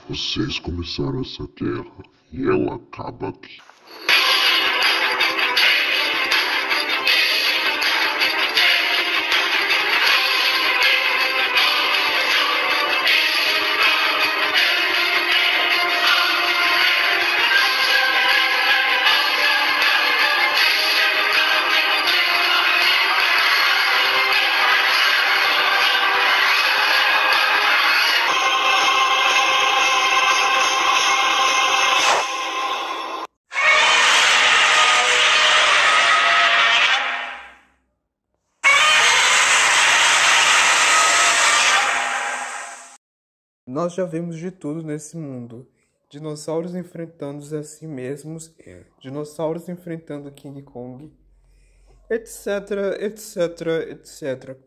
Vocês começaram essa guerra e ela acaba aqui. Nós já vimos de tudo nesse mundo. Dinossauros enfrentando a si mesmos, dinossauros enfrentando King Kong, etc, etc, etc.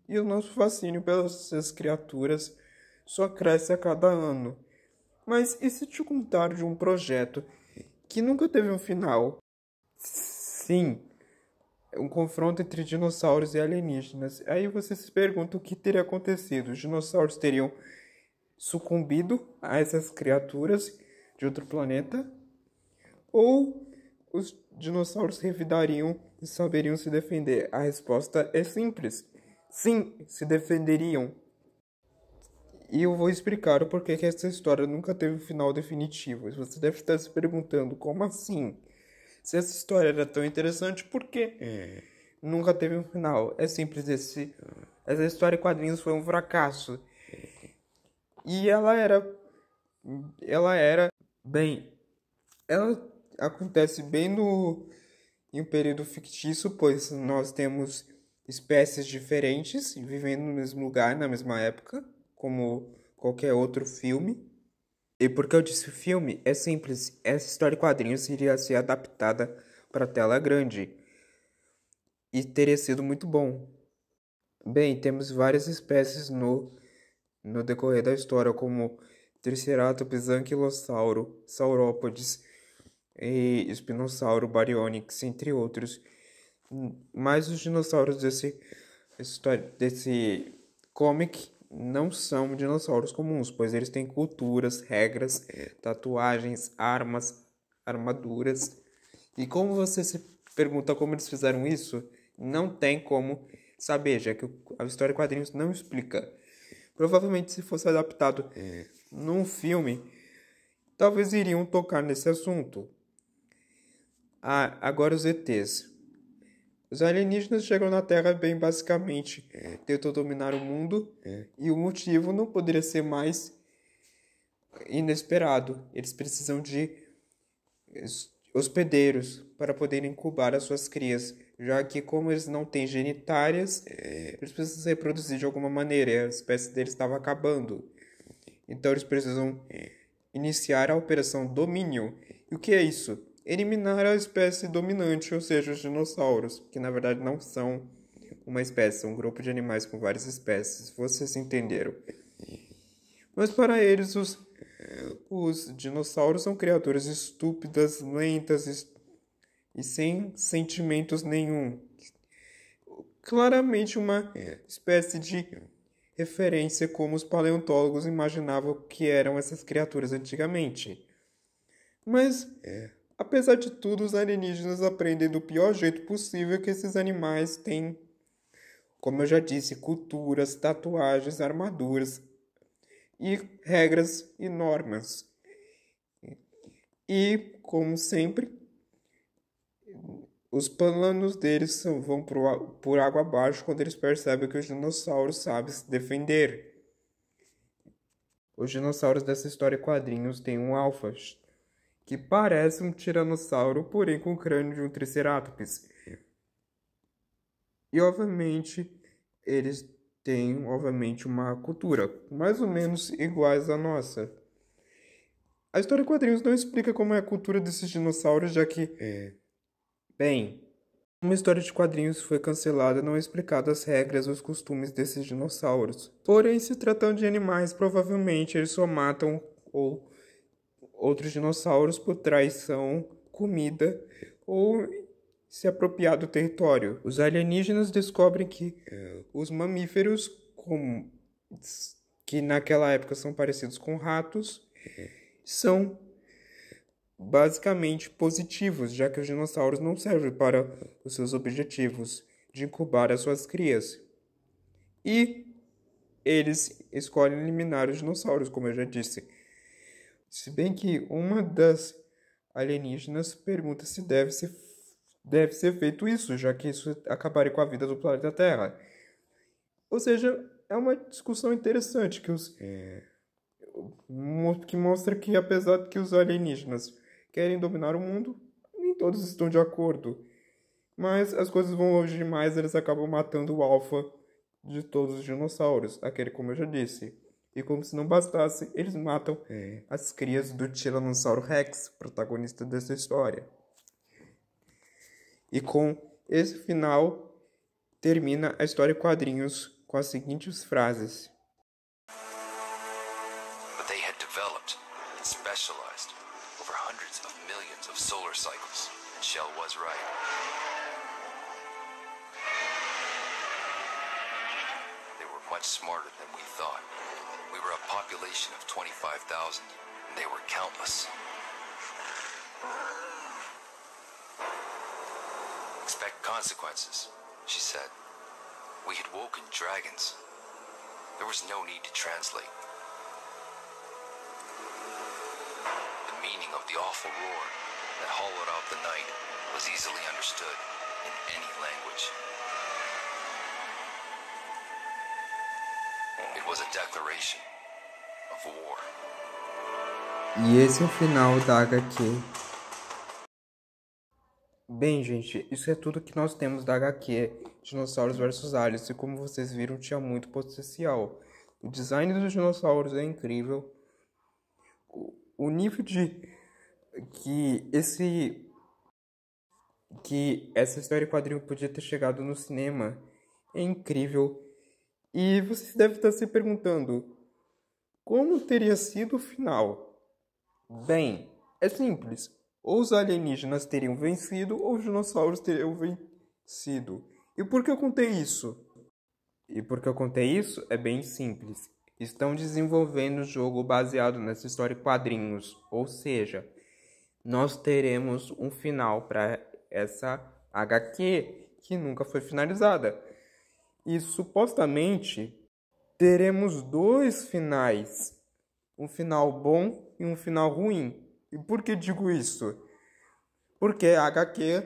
E o nosso fascínio pelas essas criaturas só cresce a cada ano. Mas e se te contar de um projeto que nunca teve um final? Sim, um confronto entre dinossauros e alienígenas. Aí você se pergunta o que teria acontecido. Os dinossauros teriam sucumbido a essas criaturas de outro planeta? Ou os dinossauros revidariam e saberiam se defender? A resposta é simples. Sim, se defenderiam. E eu vou explicar o porquê que essa história nunca teve um final definitivo. Você deve estar se perguntando, como assim? Se essa história era tão interessante, por que nunca teve um final? É simples, essa história em quadrinhos foi um fracasso. E ela acontece bem em um período fictício, pois nós temos espécies diferentes vivendo no mesmo lugar, na mesma época, como qualquer outro filme. E por que eu disse filme? É simples, essa história em quadrinhos iria ser adaptada para a tela grande e teria sido muito bom. Bem, temos várias espécies no decorrer da história, como Triceratops, Anquilossauro, Saurópodes, e Espinossauro, Baryonyx, entre outros. Mas os dinossauros desse comic não são dinossauros comuns, pois eles têm culturas, regras, tatuagens, armas, armaduras. E como você se pergunta como eles fizeram isso, não tem como saber, já que a história em quadrinhos não explica. Provavelmente, se fosse adaptado num filme, talvez iriam tocar nesse assunto. Agora os ETs. Os alienígenas chegam na Terra bem basicamente, tentam dominar o mundo, e o motivo não poderia ser mais inesperado. Eles precisam de hospedeiros para poderem incubar as suas crias, já que como eles não têm genitárias, eles precisam se reproduzir de alguma maneira, e a espécie deles estava acabando. Então eles precisam iniciar a Operação Domínio. E o que é isso? Eliminar a espécie dominante, ou seja, os dinossauros, que na verdade não são uma espécie, são um grupo de animais com várias espécies, vocês entenderam. Mas para eles, os dinossauros são criaturas estúpidas, lentas e sem sentimentos nenhum. Claramente uma espécie de referência como os paleontólogos imaginavam que eram essas criaturas antigamente. Mas, apesar de tudo, os alienígenas aprendem do pior jeito possível que esses animais têm, como eu já disse, culturas, tatuagens, armaduras e regras e normas. E, como sempre, os planos deles vão por água abaixo quando eles percebem que os dinossauros sabem se defender. Os dinossauros dessa história em quadrinhos têm um alfa, que parece um tiranossauro, porém com o crânio de um triceratops. E, obviamente, eles têm, uma cultura mais ou menos iguais à nossa. A história em quadrinhos não explica como é a cultura desses dinossauros, já que... Bem, uma história de quadrinhos foi cancelada, não é explicado as regras ou os costumes desses dinossauros. Porém, se tratando de animais, provavelmente eles só matam outros dinossauros por traição, comida ou se apropriar do território. Os alienígenas descobrem que os mamíferos que naquela época são parecidos com ratos, são basicamente positivos, já que os dinossauros não servem para os seus objetivos de incubar as suas crias. E eles escolhem eliminar os dinossauros, como eu já disse. Se bem que uma das alienígenas pergunta se deve ser feito isso, já que isso acabaria com a vida do planeta Terra. Ou seja, é uma discussão interessante que mostra que, apesar de que os alienígenas querem dominar o mundo, nem todos estão de acordo. Mas as coisas vão longe demais, eles acabam matando o alfa de todos os dinossauros, aquele como eu já disse. E como se não bastasse, eles matam as crias do Tiranossauro Rex, protagonista dessa história. E com esse final, termina a história em quadrinhos com as seguintes frases. But they had developed and specialized over hundreds of millions of solar cycles, and Shell was right. They were much smarter than we thought. We were a population of 25,000, and they were countless. Expect consequences, she said. We had woken dragons. There was no need to translate. The meaning of the awful roar that hollowed out the night was easily understood in any language. It was a declaration of war. E esse é o final da HQ. Bem, gente, isso é tudo que nós temos da HQ Dinossauros vs Aliens. E como vocês viram, tinha muito potencial. O design dos dinossauros é incrível. O nível de que essa história em quadrinho podia ter chegado no cinema é incrível. E vocês devem estar se perguntando, como teria sido o final? Bem, é simples. Ou os alienígenas teriam vencido, ou os dinossauros teriam vencido. E por que eu contei isso? É bem simples. Estão desenvolvendo um jogo baseado nessa história em quadrinhos. Ou seja, nós teremos um final para essa HQ que nunca foi finalizada. E supostamente teremos 2 finais. Um final bom e um final ruim. E por que digo isso? Porque a HQ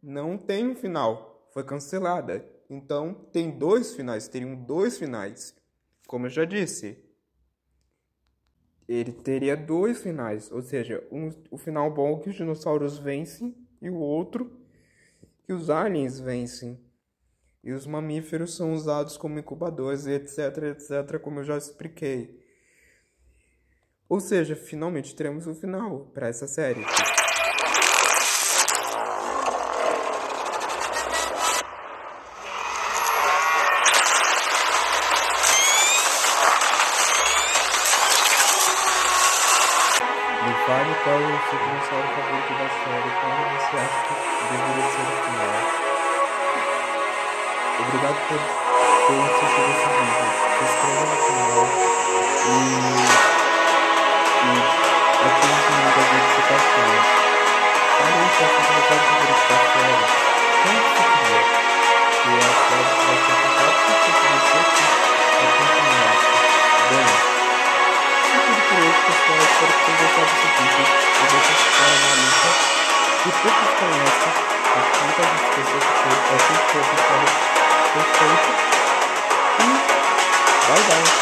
não tem um final. Foi cancelada. Então tem 2 finais. Teriam 2 finais. Como eu já disse. Ele teria 2 finais. Ou seja, o final bom que os dinossauros vencem. E o outro que os aliens vencem. E os mamíferos são usados como incubadores, etc, etc, como eu já expliquei. Ou seja, finalmente teremos um final para essa série. Me fale qual é o seu dinossauro favorito da série, como você acha que deveria ser o final. Obrigado por ter assistido esse vídeo. Se inscreva no canal e ative o sininho das notificações. Fale aí qual é o seu dinossauro favorito da série. Como você quiser. Que a série vai ser aplicada se você vai continuar. Bem, isso é tudo por hoje, pessoal. Espero que tenham gostado desse vídeo. Eu vou ficar na lista que poucos conhecem. Acho que muita gente pensou que foi assim que eu perfeito. E bye bye.